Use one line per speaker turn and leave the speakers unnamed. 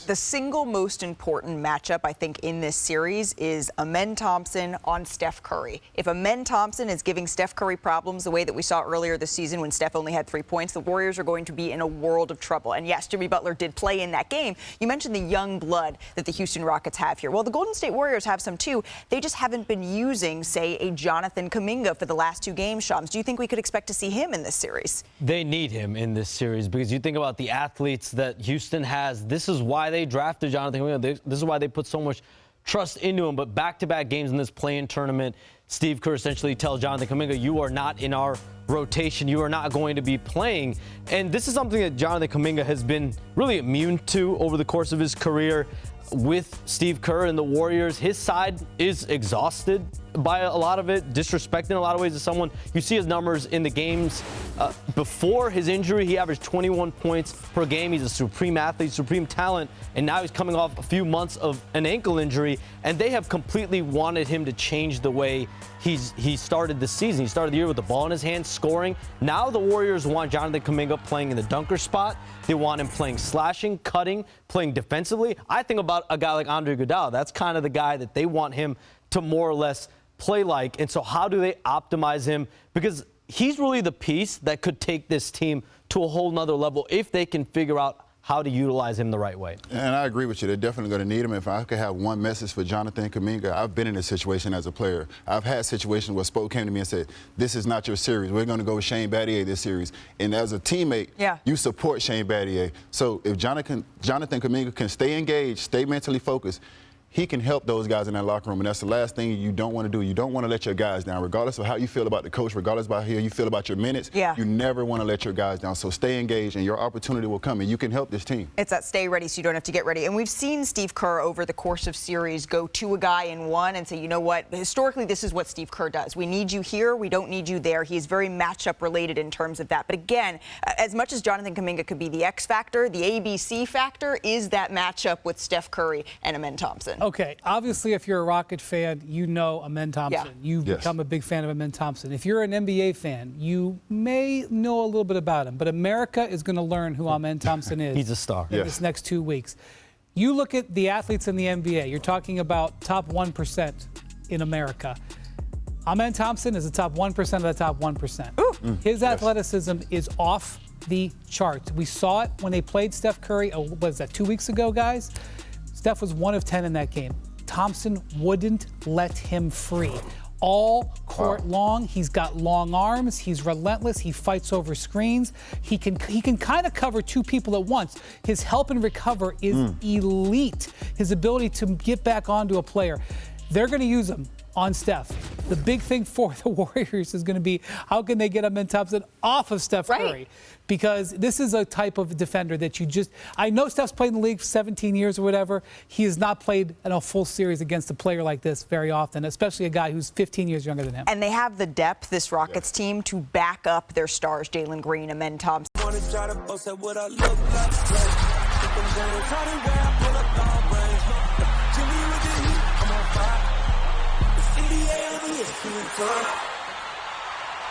The single most important matchup, I think, in this series is Amen Thompson on Steph Curry. If Amen Thompson is giving Steph Curry problems the way that we saw earlier this season when Steph only had 3 points, the Warriors are going to be in a world of trouble. And yes, Jimmy Butler did play in that game. You mentioned the young blood that the Houston Rockets have here. Well, the Golden State Warriors have some too. They just haven't been using, say, a Jonathan Kuminga for the last 2 games, Shams. Do you think we could expect to see him in this series?
They need him in this series because you think about the athletes that Houston has. This is why they drafted Jonathan Kuminga. This is why they put so much trust into him. But back-to-back games in this play-in tournament, Steve Kerr essentially tells Jonathan Kuminga, you are not in our rotation. You are not going to be playing. And this is something that Jonathan Kuminga has been really immune to over the course of his career. With Steve Kerr and the Warriors, his side is exhausted by a lot of it, disrespecting in a lot of ways as someone. You see his numbers in the games. Before his injury, he averaged 21 points per game. He's a supreme athlete, supreme talent, and now he's coming off a few months of an ankle injury, and they have completely wanted him to change the way he started the season. He started the year with the ball in his hand, scoring. Now the Warriors want Jonathan Kuminga playing in the dunker spot. They want him playing slashing, cutting, playing defensively. I think about a guy like Andre Iguodala. That's kind of the guy that they want him to more or less play like. And so how do they optimize him? Because he's really the piece that could take this team to a whole nother level if they can figure out how to utilize him the right way.
And I agree with you. They're definitely going to need him. If I could have one message for Jonathan Kuminga, I've been in this situation as a player. I've had situations where Spoke came to me and said, this is not your series. We're going to go with Shane Battier this series. And as a teammate, you support Shane Battier. So if Jonathan Kuminga can stay engaged, stay mentally focused, he can help those guys in that locker room, and that's the last thing you don't want to do. You don't want to let your guys down, regardless of how you feel about the coach, regardless of how you feel about your minutes. You never want to let your guys down. So stay engaged, and your opportunity will come, and you can help this team.
It's that stay ready so you don't have to get ready. And we've seen Steve Kerr over the course of series go to a guy in one and say, you know what, historically this is what Steve Kerr does. We need you here, we don't need you there. He's very matchup related in terms of that. But again, as much as Jonathan Kuminga could be the X factor, the ABC factor is that matchup with Steph Curry and Amen Thompson.
Okay, obviously, if you're a Rocket fan, you know Amen Thompson. You've become a big fan of Amen Thompson. If you're an NBA fan, you may know a little bit about him. But America is going to learn who Amen Thompson is.
He's a star.
In this next 2 weeks. You look at the athletes in the NBA. You're talking about top 1% in America. Amen Thompson is the top 1% of the top 1%. His athleticism is off the charts. We saw it when they played Steph Curry, what was that, 2 weeks ago, guys? Steph was 1 of 10 in that game. Thompson wouldn't let him free. All court long, he's got long arms, he's relentless, he fights over screens. He can kind of cover 2 people at once. His help and recover is elite. His ability to get back onto a player. They're going to use him on Steph. The big thing for the Warriors is going to be how can they get Amen Thompson off of Steph Curry? Because this is a type of defender that you just, I know Steph's played in the league for 17 years or whatever. He has not played in a full series against a player like this very often, especially a guy who's 15 years younger than him.
And they have the depth, this Rockets team, to back up their stars, Jalen Green, Amen Thompson.
NBA